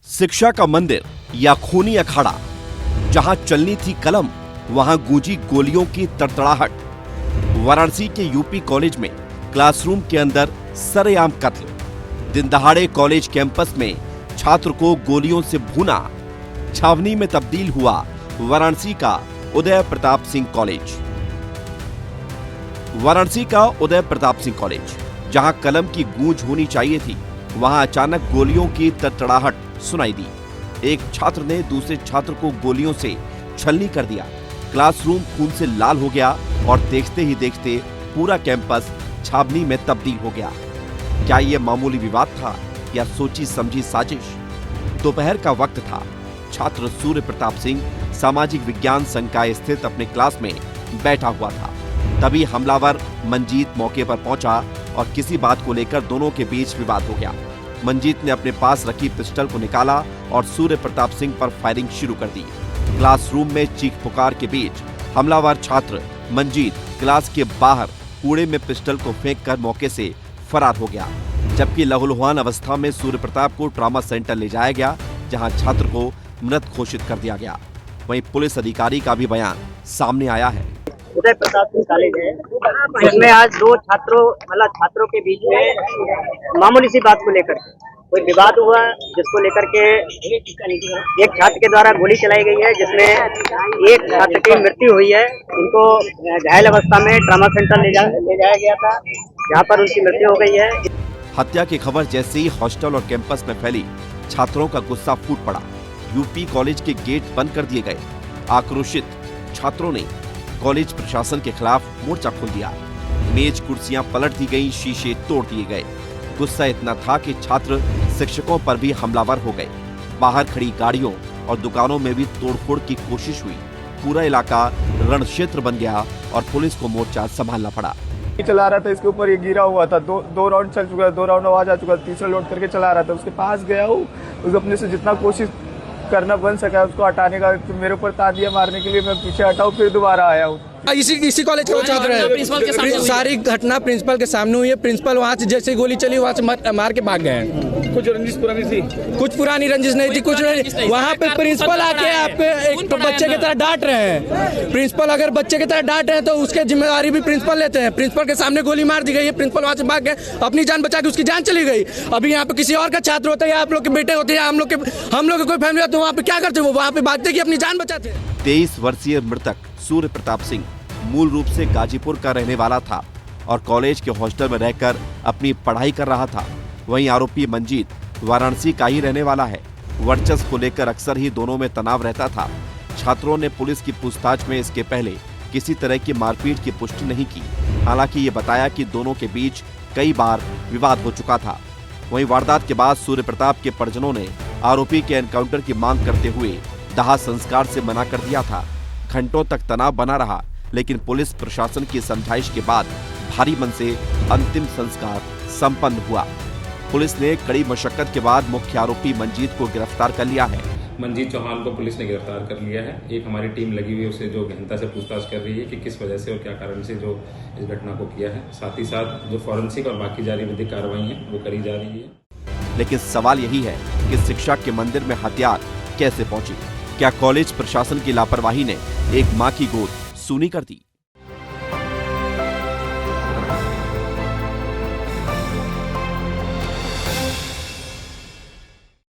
शिक्षा का मंदिर या खूनी अखाड़ा, जहां चलनी थी कलम वहां गूंजी गोलियों की तड़तड़ाहट। वाराणसी के यूपी कॉलेज में क्लासरूम के अंदर सरेआम कत्ल। दिन दहाड़े कॉलेज कैंपस में छात्र को गोलियों से भूना। छावनी में तब्दील हुआ वाराणसी का उदय प्रताप सिंह कॉलेज। वाराणसी का उदय प्रताप सिंह कॉलेज, जहां कलम की गूंज होनी चाहिए थी, वहां अचानक गोलियों की तड़तड़ाहट सुनाई दी। एक छात्र ने दूसरे छात्र को गोलियों से छलनी कर दिया। क्लासरूम खून से लाल हो गया और देखते ही देखते पूरा कैंपस छावनी में तब्दील हो गया। क्या यह मामूली विवाद था या सोची समझी साजिश? दोपहर का वक्त था। छात्र सूर्य प्रताप सिंह सामाजिक विज्ञान संकाय स्थित अपने क्लास में बैठा हुआ था। तभी हमलावर मंजीत मौके पर पहुंचा और किसी बात को लेकर दोनों के बीच विवाद हो गया। मंजीत ने अपने पास रखी पिस्टल को निकाला और सूर्य प्रताप सिंह पर फायरिंग शुरू कर दी। क्लासरूम में चीख पुकार के बीच हमलावर छात्र मंजीत क्लास के बाहर कूड़े में पिस्टल को फेंककर मौके से फरार हो गया, जबकि लहूलुहान अवस्था में सूर्य प्रताप को ट्रॉमा सेंटर ले जाया गया, जहां छात्र को मृत घोषित कर दिया गया। वहीं पुलिस अधिकारी का भी बयान सामने आया है। उदय प्रताप सिंह कॉलेज है, इसमें आज दो छात्रों के बीच में मामूली सी बात को लेकर कोई विवाद हुआ, जिसको लेकर के एक छात्र के द्वारा गोली चलाई गई है, जिसमें एक छात्र की मृत्यु हुई है। इनको घायल अवस्था में ट्रॉमा सेंटर ले जाया गया था, जहां पर उनकी मृत्यु हो गई है। हत्या की खबर जैसे ही हॉस्टल और कैंपस में फैली, छात्रों का गुस्सा फूट पड़ा। यूपी कॉलेज के गेट बंद कर दिए गए। आक्रोशित छात्रों ने कॉलेज प्रशासन के खिलाफ मोर्चा खोल दिया। मेज कुर्सियां पलट दी गई, शीशे तोड़ दिए गए। गुस्सा इतना था कि छात्र शिक्षकों पर भी हमलावर हो गए। बाहर खड़ी गाड़ियों और दुकानों में भी तोड़फोड़ की कोशिश हुई। पूरा इलाका रण क्षेत्र बन गया और पुलिस को मोर्चा संभालना पड़ा। चला रहा था, इसके ऊपर ये गिरा हुआ था। दो राउंड चल चुका है, 2 राउंड आवाज आ चुका है। तीसरा राउंड करके चला रहा था, उसके पास गया हूँ, उसको अपने से जितना कोशिश करना बन सका उसको हटाने का। तो मेरे ऊपर तालियां मारने के लिए मैं पीछे हटाऊं, फिर दोबारा आया हूँ। इसी कॉलेज का छात्र है। सारी घटना प्रिंसिपल के सामने हुई है। प्रिंसिपल वहाँ से जैसे गोली चली वहाँ से मार के भाग गए हैं। कुछ रंजिश पुरानी थी, कुछ पुरानी रंजिश नहीं थी, कुछ नहीं। वहाँ पे प्रिंसिपल आके आपके एक बच्चे की तरह डांट रहे हैं। प्रिंसिपल अगर बच्चे की तरह डांट रहे हैं तो उसके जिम्मेदारी भी प्रिंसिपल लेते हैं। प्रिंसिपल के सामने गोली मार दी गई है। प्रिंसिपल वहाँ से भाग गए, अपनी जान बचा के उसकी जान चली गई। अभी यहाँ पे किसी और का छात्र होता है या आप लोग के बेटे होते हैं, हम लोग के कोई फैमिली होती है, वहाँ पे क्या करते हैं? वहाँ पे भागते कि अपनी जान बचाते। 23 वर्षीय मृतक सूर्य प्रताप सिंह मूल रूप से गाजीपुर का रहने वाला था और कॉलेज के हॉस्टल में रहकर अपनी पढ़ाई कर रहा था। वहीं आरोपी मंजीत वाराणसी का ही रहने वाला है। वर्चस्व को लेकर अक्सर ही दोनों में तनाव रहता था। छात्रों ने पुलिस की पूछताछ में इसके पहले किसी तरह की मारपीट की पुष्टि नहीं की। हालांकि ये बताया कि दोनों के बीच कई बार विवाद हो चुका था। वहीं वारदात के बाद सूर्य प्रताप के परिजनों ने आरोपी के एनकाउंटर की मांग करते हुए दाह संस्कार से मना कर दिया था। घंटों तक तनाव बना रहा, लेकिन पुलिस प्रशासन की समझाइश के बाद भारी मन से अंतिम संस्कार संपन्न हुआ। पुलिस ने कड़ी मशक्कत के बाद मुख्य आरोपी मंजीत को गिरफ्तार कर लिया है। मंजीत चौहान को पुलिस ने गिरफ्तार कर लिया है। एक हमारी टीम लगी हुई है, उसे जो गहनता से पूछताछ कर रही है कि किस वजह से और क्या कारण से जो इस घटना को किया है। साथ ही साथ जो फॉरेंसिक और बाकी जारी विधिक कार्रवाई है वो करी जा रही है। लेकिन सवाल यही है कि शिक्षा के मंदिर में हथियार कैसे पहुंची? क्या कॉलेज प्रशासन की लापरवाही ने एक मां की गोद सूनी कर दी?